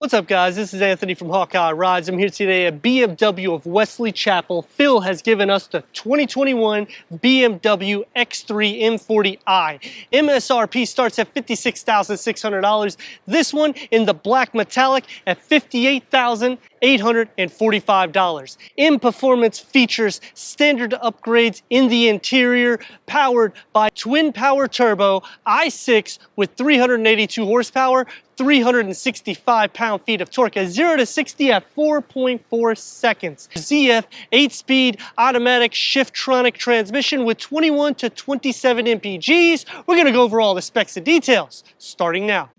What's up, guys? This is Anthony from Hawkeye Rides. I'm here today at BMW of Wesley Chapel. Phil has given us the 2021 BMW X3 M40i. MSRP starts at $56,600. This one in the black metallic at $58,845. M Performance features standard upgrades in the interior, powered by twin power turbo i6 with 382 horsepower, 365 pound-feet of torque at 0 to 60 at 4.4 seconds. ZF 8-speed automatic Shifttronic transmission with 21 to 27 mpgs. We're going to go over all the specs and details, starting now.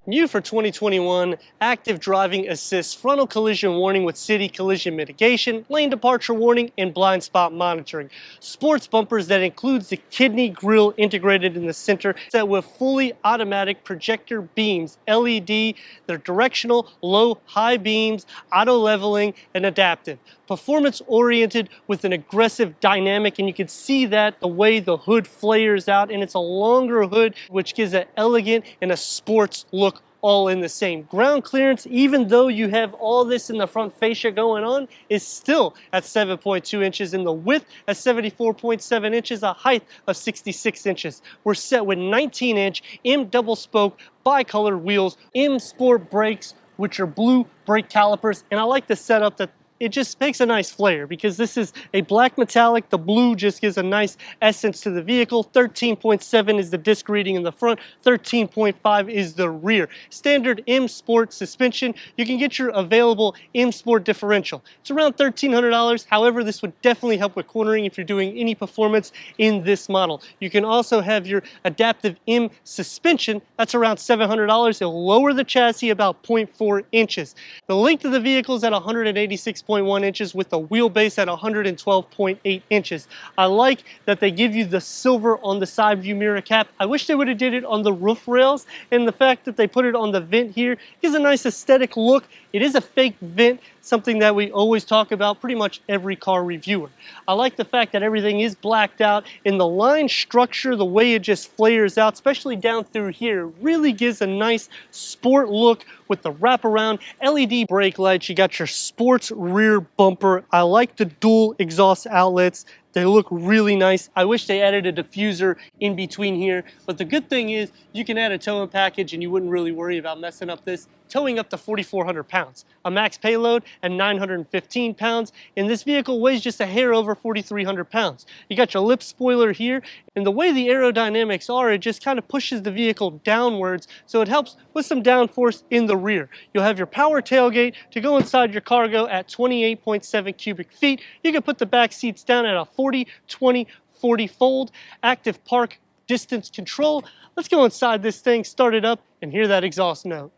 New for 2021, active driving assist, frontal collision warning with city collision mitigation, lane departure warning, and blind spot monitoring. Sports bumpers that includes the kidney grille integrated in the center, set with fully automatic projector beams, LED, they're directional, low, high beams, auto leveling, and adaptive. Performance oriented with an aggressive dynamic, and you can see that the way the hood flares out, and it's a longer hood which gives an elegant and a sports look all in the same. Ground clearance, even though you have all this in the front fascia going on, is still at 7.2 inches, and the width at 74.7 inches, a height of 66 inches. We're set with 19-inch M double spoke bicolor wheels, M Sport brakes, which are blue brake calipers, and I like the setup that it just makes a nice flair because this is a black metallic. The blue just gives a nice essence to the vehicle. 13.7 is the disc reading in the front, 13.5 is the rear. Standard M Sport suspension. You can get your available M Sport differential. It's around $1,300. However, this would definitely help with cornering if you're doing any performance in this model. You can also have your adaptive M suspension. That's around $700. It'll lower the chassis about 0.4 inches. The length of the vehicle is at 186.1 inches with the wheelbase at 112.8 inches. I like that they give you the silver on the side view mirror cap. I wish they would have did it on the roof rails, and the fact that they put it on the vent here gives a nice aesthetic look. It is a fake vent, something that we always talk about, pretty much every car reviewer. I like the fact that everything is blacked out, and the line structure, the way it just flares out, especially down through here, really gives a nice sport look with the wraparound LED brake lights. You got your sports rear bumper. I like the dual exhaust outlets. They look really nice. I wish they added a diffuser in between here, but the good thing is you can add a towing package and you wouldn't really worry about messing up this. Towing up to 4,400 pounds. A max payload at 915 pounds, and this vehicle weighs just a hair over 4,300 pounds. You got your lip spoiler here, and the way the aerodynamics are, it just kind of pushes the vehicle downwards, so it helps with some downforce in the rear. You'll have your power tailgate to go inside your cargo at 28.7 cubic feet. You can put the back seats down at a 40-20-40 fold. Active park distance control. Let's go inside this thing, start it up, and hear that exhaust note.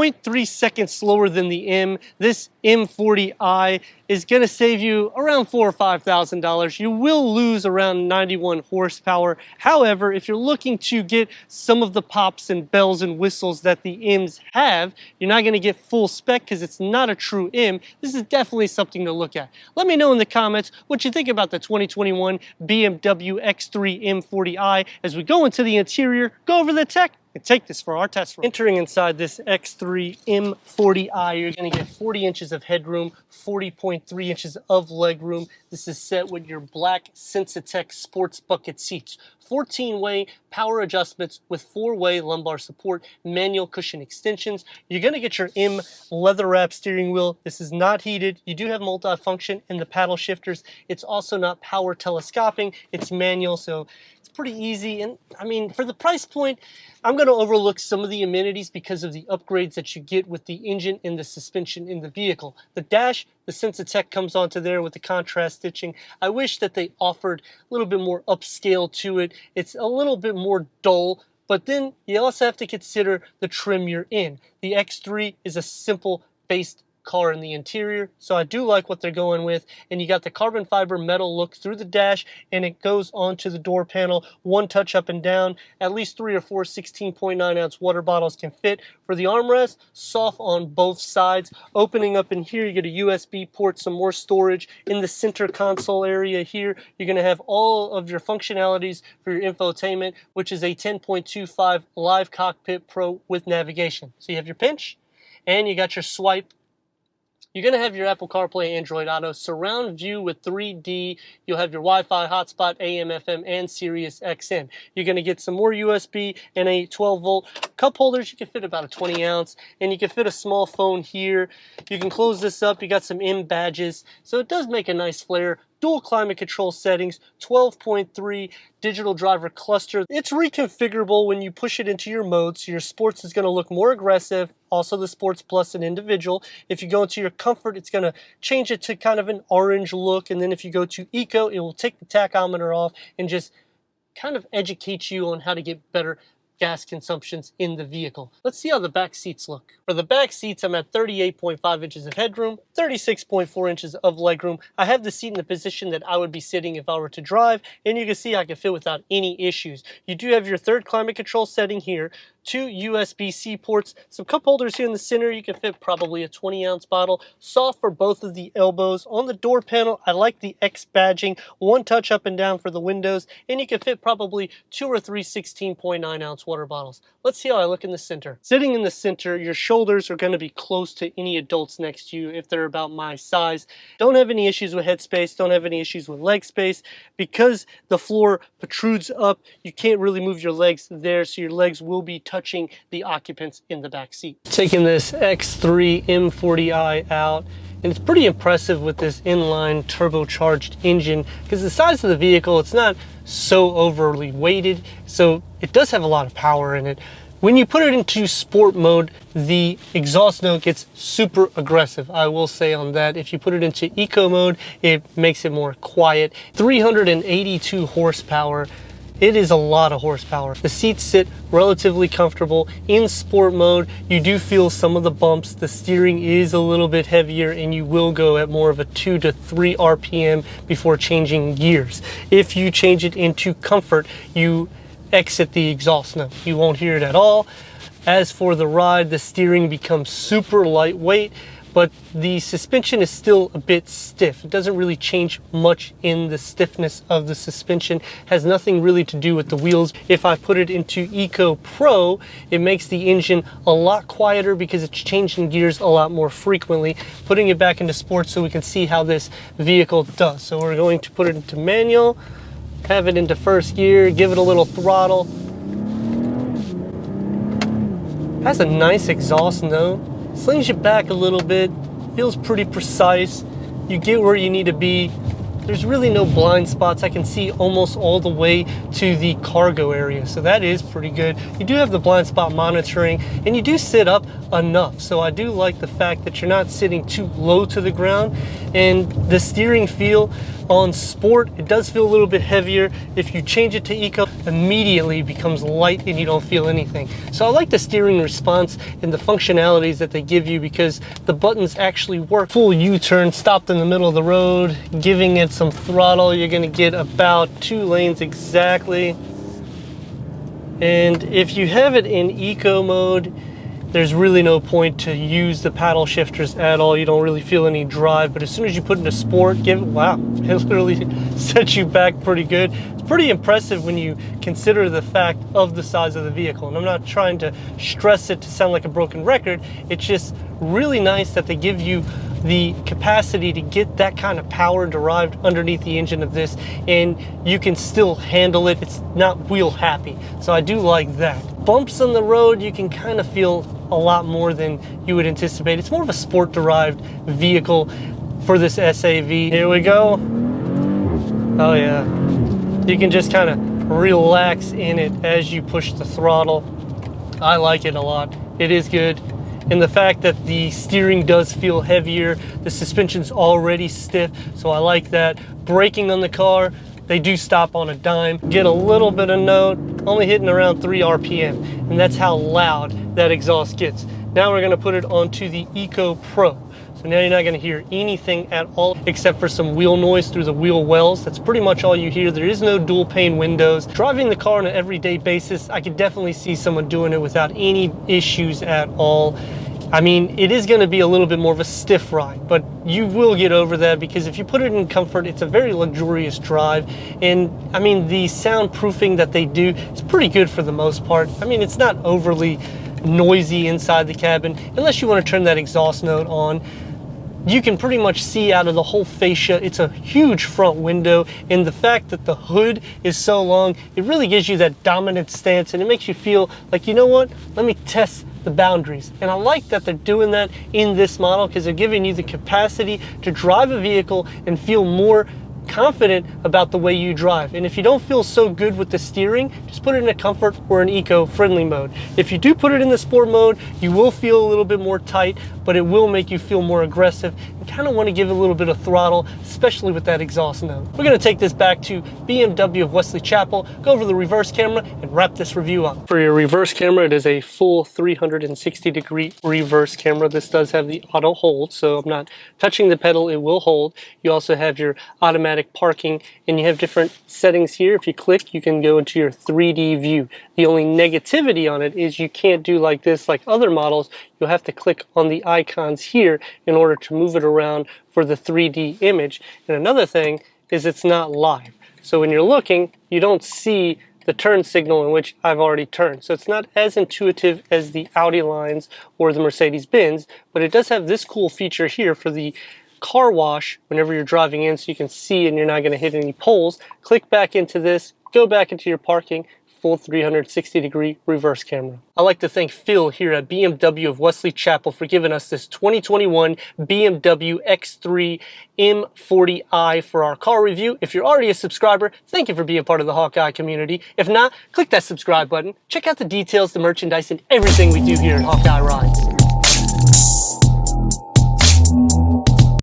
0.3 seconds slower than the M. This M40i is going to save you around $4,000 or $5,000. You will lose around 91 horsepower. However, if you're looking to get some of the pops and bells and whistles that the M's have, you're not going to get full spec because it's not a true M. This is definitely something to look at. Let me know in the comments what you think about the 2021 BMW X3 M40i. As we go into the interior, go over the tech, and take this for our test run. Entering inside this X3 M40i, you're going to get 40 inches of headroom, 40.3 inches of legroom. This is set with your black Sensatech sports bucket seats. 14-way power adjustments with 4-way lumbar support, manual cushion extensions. You're going to get your M leather wrap steering wheel. This is not heated. You do have multi-function in the paddle shifters. It's also not power telescoping. It's manual, so it's pretty easy. And I mean, for the price point, I'm going to overlook some of the amenities because of the upgrades that you get with the engine and the suspension in the vehicle. The dash, the Sensatech comes onto there with the contrast stitching. I wish that they offered a little bit more upscale to it. It's a little bit more dull, but then you also have to consider the trim you're in. The X3 is a simple based car in the interior, so I do like what they're going with. And you got the carbon fiber metal look through the dash, and it goes onto the door panel. One touch up and down. At least 3 or 4 16.9 ounce water bottles can fit. For the armrest, soft on both sides. Opening up in here, you get a USB port, some more storage. In the center console area here, you're going to have all of your functionalities for your infotainment, which is a 10.25 Live Cockpit Pro with navigation. So you have your pinch, and you got your swipe. You're going to have your Apple CarPlay, Android Auto, surround view with 3D. You'll have your Wi-Fi, hotspot, AM, FM, and Sirius XM. You're going to get some more USB and a 12-volt cup holders. You can fit about a 20 ounce, and you can fit a small phone here. You can close this up. You got some M badges, so it does make a nice flare. Dual climate control settings, 12.3 digital driver cluster. It's reconfigurable when you push it into your mode, so your sports is going to look more aggressive. Also the sports plus and individual. If you go into your comfort, it's going to change it to kind of an orange look. And then if you go to eco, it will take the tachometer off and just kind of educate you on how to get better gas consumptions in the vehicle. Let's see how the back seats look. For the back seats, I'm at 38.5 inches of headroom, 36.4 inches of legroom. I have the seat in the position that I would be sitting if I were to drive, and you can see I can fit without any issues. You do have your third climate control setting here, 2 USB-C ports, some cup holders here in the center. You can fit probably a 20-ounce bottle. Soft for both of the elbows. On the door panel, I like the X badging. One touch up and down for the windows, and you can fit probably 2 or 3 16.9-ounce water bottles. Let's see how I look in the center. Sitting in the center, your shoulders are going to be close to any adults next to you if they're about my size. Don't have any issues with head space. Don't have any issues with leg space. Because the floor protrudes up, you can't really move your legs there, so your legs will be touching the occupants in the back seat. Taking this X3 M40i out, and it's pretty impressive with this inline turbocharged engine because the size of the vehicle, it's not so overly weighted, so it does have a lot of power in it. When you put it into sport mode, the exhaust note gets super aggressive, I will say on that. If you put it into eco mode, it makes it more quiet. 382 horsepower. It is a lot of horsepower. The seats sit relatively comfortable. In sport mode, you do feel some of the bumps. The steering is a little bit heavier, and you will go at more of a 2 to 3 RPM before changing gears. If you change it into comfort, you exit the exhaust note. You won't hear it at all. As for the ride, the steering becomes super lightweight, but the suspension is still a bit stiff. It doesn't really change much in the stiffness of the suspension. It has nothing really to do with the wheels. If I put it into Eco Pro, it makes the engine a lot quieter because it's changing gears a lot more frequently. Putting it back into sports so we can see how this vehicle does. So we're going to put it into manual, have it into first gear, give it a little throttle. Has a nice exhaust note. Slings you back a little bit, feels pretty precise. You get where you need to be. There's really no blind spots. I can see almost all the way to the cargo area, so that is pretty good. You do have the blind spot monitoring, and you do sit up enough, so I do like the fact that you're not sitting too low to the ground. And the steering feel, On Sport, it does feel a little bit heavier. If you change it to Eco, immediately it becomes light and you don't feel anything. So I like the steering response and the functionalities that they give you because the buttons actually work. Full U-turn, stopped in the middle of the road, giving it some throttle. You're gonna get about 2 lanes exactly. And if you have it in Eco mode, there's really no point to use the paddle shifters at all. You don't really feel any drive, but as soon as you put it into Sport, wow, it literally sets you back pretty good. It's pretty impressive when you consider the fact of the size of the vehicle. And I'm not trying to stress it to sound like a broken record. It's just really nice that they give you the capacity to get that kind of power derived underneath the engine of this, and you can still handle it. It's not wheel happy, so I do like that. Bumps on the road, you can kind of feel a lot more than you would anticipate. It's more of a sport derived vehicle for this SAV. Here we go. Oh yeah, you can just kind of relax in it as you push the throttle. I like it a lot. It is good. And the fact that the steering does feel heavier, the suspension's already stiff, so I like that. Braking on the car, they do stop on a dime. Get a little bit of note, only hitting around 3 RPM, and that's how loud that exhaust gets. Now we're gonna put it onto the Eco Pro. So now you're not gonna hear anything at all except for some wheel noise through the wheel wells. That's pretty much all you hear. There is no dual pane windows. Driving the car on an everyday basis, I could definitely see someone doing it without any issues at all. I mean, it is gonna be a little bit more of a stiff ride, but you will get over that because if you put it in comfort, it's a very luxurious drive. And I mean, the soundproofing that they do is pretty good for the most part. I mean, it's not overly noisy inside the cabin, unless you wanna turn that exhaust note on. You can pretty much see out of the whole fascia. It's a huge front window, and the fact that the hood is so long, it really gives you that dominant stance, and it makes you feel like, you know what, let me test the boundaries. And I like that they're doing that in this model because they're giving you the capacity to drive a vehicle and feel more confident about the way you drive. And if you don't feel so good with the steering, just put it in a comfort or an eco-friendly mode. If you do put it in the sport mode, you will feel a little bit more tight, but it will make you feel more aggressive and kind of want to give it a little bit of throttle, especially with that exhaust note. We're going to take this back to BMW of Wesley Chapel, go over the reverse camera, and wrap this review up. For your reverse camera, it is a full 360-degree reverse camera. This does have the auto hold, so I'm not touching the pedal, it will hold. You also have your automatic parking, and you have different settings here. If you click, you can go into your 3D view. The only negativity on it is you can't do like this like other models. You'll have to click on the icons here in order to move it around for the 3D image. And another thing is it's not live. So when you're looking, you don't see the turn signal in which I've already turned. So it's not as intuitive as the Audi lines or the Mercedes-Benz, but it does have this cool feature here for the car wash whenever you're driving in, so you can see and you're not going to hit any poles. Click back into this, go back into your parking, full 360-degree reverse camera. I'd like to thank Phil here at BMW of Wesley Chapel for giving us this 2021 BMW X3 M40i for our car review. If you're already a subscriber, thank you for being part of the Hawkeye community. If not, click that subscribe button. Check out the details, the merchandise, and everything we do here at Hawkeye Rides.